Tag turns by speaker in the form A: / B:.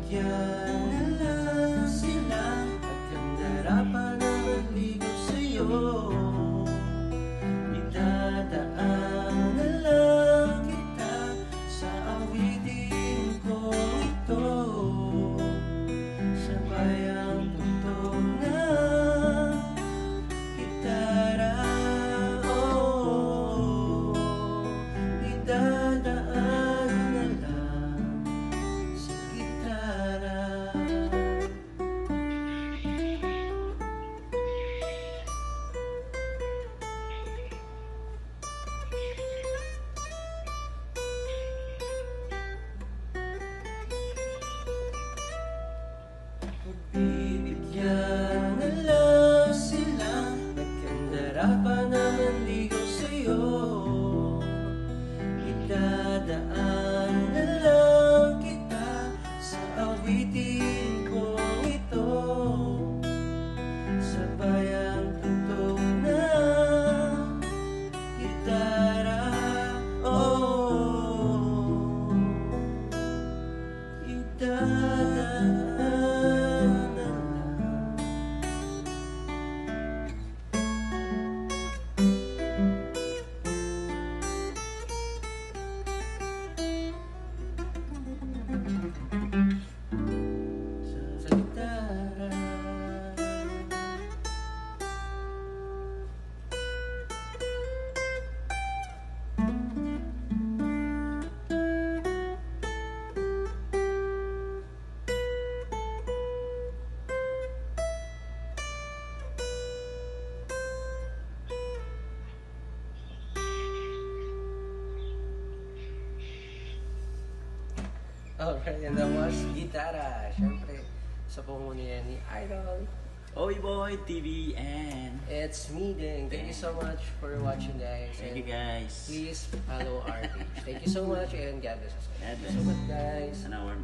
A: bibigyan na lang sila at kanarapan na maligo sa'yo. Idadaan na lang kita sa awitin ko ito. Sabay ang tugtog na gitara. Oh, idadaan na lang sa gitara. Bibigyan na lang sila nagkandarapan na manligaw sa'yo. Idadaan na lang kita sa awitin kong ito. Sabay ang tugtog na gitara. Oh, idadaan na lang. Sa gitara.
B: Alright, and that was Gitara. Siyempre, sa pangunihan ni Idol.
C: Oy Boy TVN.
B: It's me, Ding. Thank you so much for watching, guys.
C: Thank you
B: And
C: guys.
B: please follow our page. Thank you so much, and God bless us.
C: God
B: Thank you so
C: bless.
B: much, guys.
C: An hour.